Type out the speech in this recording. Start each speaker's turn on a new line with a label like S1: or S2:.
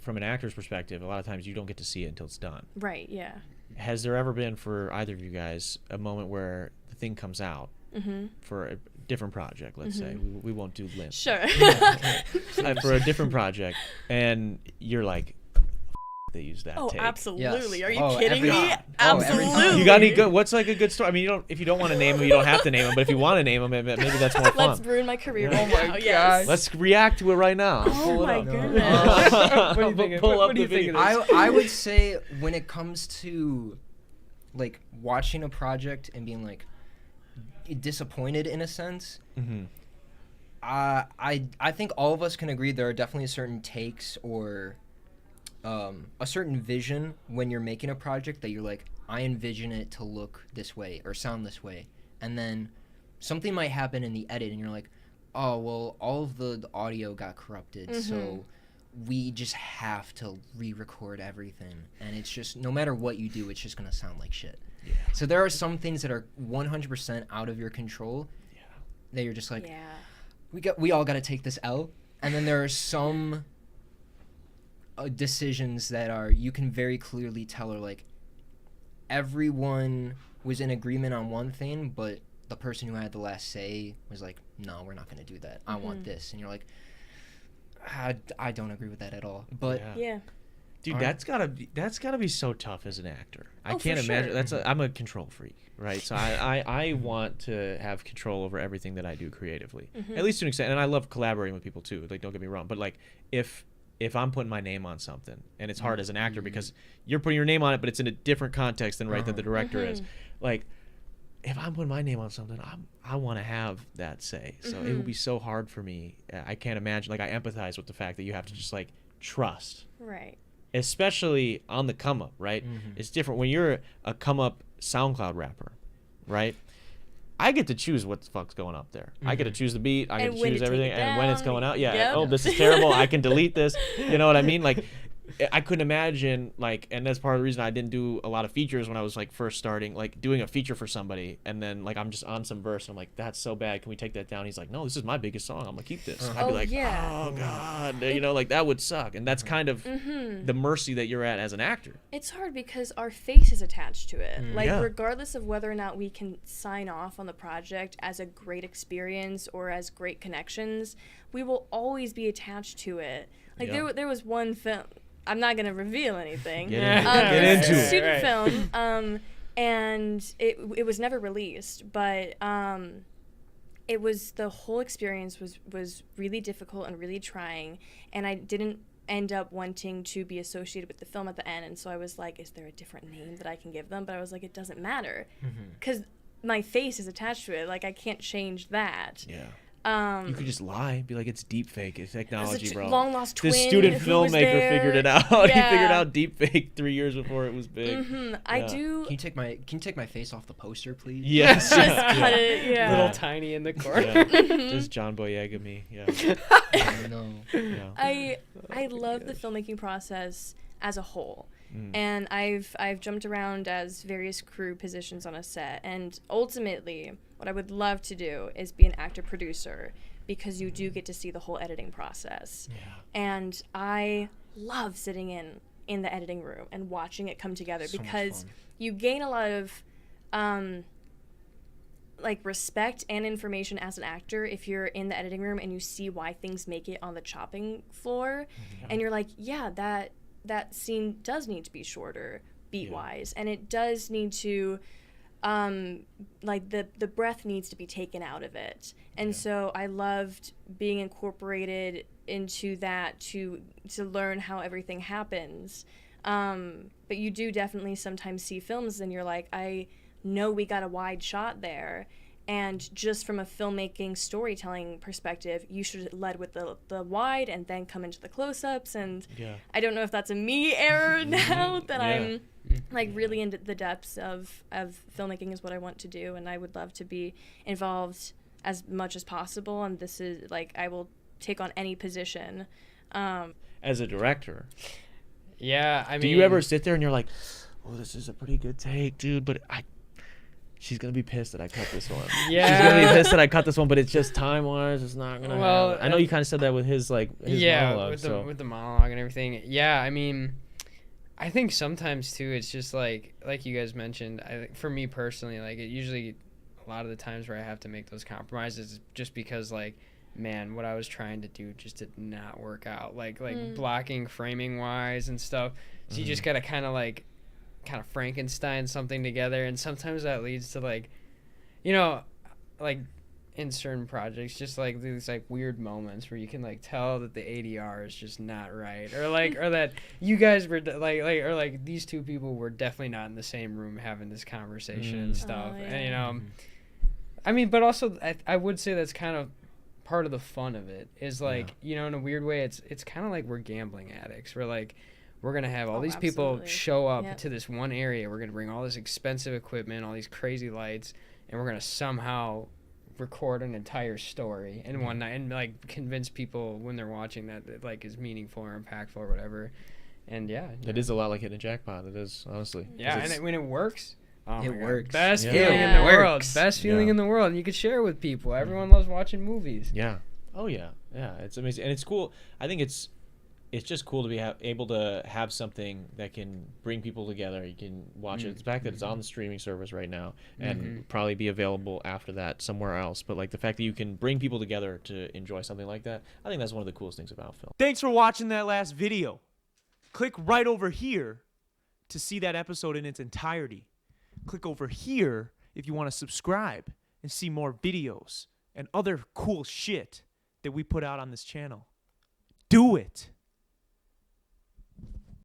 S1: from an actor's perspective, a lot of times you don't get to see it until it's done.
S2: Right, yeah.
S1: Has there ever been for either of you guys a moment where the thing comes out for a different project, let's say? We won't do Lynn.
S2: Sure.
S1: For a different project, and you're like, they use that take.
S2: Absolutely.
S3: Yes.
S2: Are you kidding me?
S3: every
S2: Absolutely.
S3: time.
S1: You got any good? What's like a good story? I mean, if you don't want to name them, you don't have to name them. But if you want to name them, maybe that's more fun.
S2: Let's ruin my career
S3: Yeah.
S2: right
S3: Oh my
S2: now.
S3: gosh.
S2: Yes.
S1: Let's react to it right now.
S2: Oh
S1: Pull it
S2: my
S1: up.
S2: goodness.
S4: What do you think?
S1: Pull up
S4: What do you
S1: the
S4: think?
S1: video.
S3: I would say when it comes to like watching a project and being like disappointed in a sense, I think all of us can agree there are definitely certain takes or a certain vision when you're making a project that you're like, I envision it to look this way or sound this way, and then something might happen in the edit and you're like, oh well, all of the audio got corrupted, so we just have to re-record everything, and it's just, no matter what you do, it's just gonna sound like shit.
S1: Yeah.
S3: So there are some things that are 100% out of your control that you're just like, we all got to take this L. And then there are some decisions that are, you can very clearly tell are like, everyone was in agreement on one thing, but the person who had the last say was like, no, we're not going to do that. I want this. And you're like, I don't agree with that at all. But
S2: Yeah.
S1: Dude, that's gotta be so tough as an actor. I
S2: Oh,
S1: can't
S2: for
S1: imagine.
S2: sure.
S1: I'm a control freak, right? So I want to have control over everything that I do creatively, at least to an extent. And I love collaborating with people too. Like, don't get me wrong, but like if I'm putting my name on something, and it's hard as an actor because you're putting your name on it, but it's in a different context than that the director is. Like, if I'm putting my name on something, I want to have that say. So it will be so hard for me. I can't imagine. Like, I empathize with the fact that you have to just like trust.
S2: Right.
S1: Especially on the come up, right? It's different when you're a come up SoundCloud rapper, right? I get to choose what the fuck's going up there. I get to choose the beat. I get to choose everything, and when it's going out. Yeah.
S2: Yep.
S1: Oh, this is terrible. I can delete this. You know what I mean? Like, I couldn't imagine, like, and that's part of the reason I didn't do a lot of features when I was like first starting, like doing a feature for somebody, and then like I'm just on some verse and I'm like, that's so bad, can we take that down? He's like, no, this is my biggest song, I'm gonna keep this. And I'd be like, oh god, you know, like that would suck. And that's kind of the mercy that you're at as an actor.
S2: It's hard because our face is attached to it. Like,
S1: Yeah.
S2: regardless of whether or not we can sign off on the project as a great experience or as great connections, we will always be attached to it. Like, there was one film, I'm not going to reveal anything.
S1: Get
S2: It was
S1: into
S2: a
S1: it.
S2: student film, and it was never released, but it was, the whole experience was really difficult and really trying, and I didn't end up wanting to be associated with the film at the end, and so I was like, is there a different name that I can give them? But I was like, it doesn't matter, because my face is attached to it. Like, I can't change that.
S1: Yeah. You could just lie, be like, it's deep fake, it's technology, bro.
S2: Long lost twin.
S1: This student
S2: who was
S1: filmmaker
S2: there.
S1: figured it out. He figured out deep fake 3 years before it was big.
S2: I do.
S3: Can you take my face off the poster, please?
S1: Yes.
S2: Just cut it. Yeah.
S4: Little tiny in the corner.
S1: Just John Boyega me. Yeah.
S3: No.
S1: Yeah.
S2: I love the filmmaking process as a whole. And I've jumped around as various crew positions on a set, and ultimately what I would love to do is be an actor producer, because you do get to see the whole editing process.
S1: Yeah.
S2: And I love sitting in the editing room and watching it come together,
S3: So much
S2: because
S3: fun.
S2: you gain a lot of like respect and information as an actor if you're in the editing room and you see why things make it on the chopping floor, and you're like, yeah, that scene does need to be shorter beat wise, and it does need to like the breath needs to be taken out of it. And so I loved being incorporated into that to learn how everything happens. But you do definitely sometimes see films and you're like, I know we got a wide shot there, and just from a filmmaking storytelling perspective, you should have led with the wide and then come into the close-ups. And I don't know if that's a me error now that I'm like really into the depths of filmmaking is what I want to do, and I would love to be involved as much as possible. And this is like, I will take on any position.
S1: As a director,
S4: Yeah, I mean,
S1: do you ever sit there and you're like, oh, this is a pretty good take, dude, but she's gonna be pissed that I cut this one.
S4: Yeah.
S1: She's gonna be pissed that I cut this one, but it's just time-wise, it's not gonna
S4: Well,
S1: happen. I know you kind of said that with his monologue.
S4: With the monologue and everything. Yeah, I mean, I think sometimes too, it's just like you guys mentioned. I think for me personally, like it usually, a lot of the times where I have to make those compromises, is just because like, man, what I was trying to do just did not work out. Like blocking, framing wise and stuff. So you just gotta kind of Frankenstein something together, and sometimes that leads to like, you know, like in certain projects, just like these like weird moments where you can like tell that the ADR is just not right, or like, or that you guys were or like these two people were definitely not in the same room having this conversation and stuff.
S2: Oh, yeah.
S4: And you know, I mean, but also I would say that's kind of part of the fun of it, is like, you know, in a weird way, it's kind of like we're gambling addicts. We're like, we're gonna have all these people
S2: absolutely.
S4: show up
S2: Yep.
S4: to this one area. We're gonna bring all this expensive equipment, all these crazy lights, and we're gonna somehow record an entire story in one night, and like convince people when they're watching that it like is meaningful or impactful or whatever. And yeah,
S1: It is a lot like hitting a jackpot. It is, honestly.
S4: yeah, and when it works, oh
S3: It
S4: my God,
S3: works.
S4: best
S1: Yeah.
S4: feeling in
S2: Yeah.
S4: the world,
S3: Works.
S4: best feeling
S1: Yeah.
S4: in the world. And you could share it with people. Everyone loves watching movies.
S1: Yeah. Oh yeah. Yeah. It's amazing, and it's cool. I think it's just cool to be able to have something that can bring people together. You can watch it. The fact that it's on the streaming service right now and probably be available after that somewhere else. But like the fact that you can bring people together to enjoy something like that, I think that's one of the coolest things about film.
S5: Thanks for watching that last video. Click right over here to see that episode in its entirety. Click over here if you want to subscribe and see more videos and other cool shit that we put out on this channel. Do it.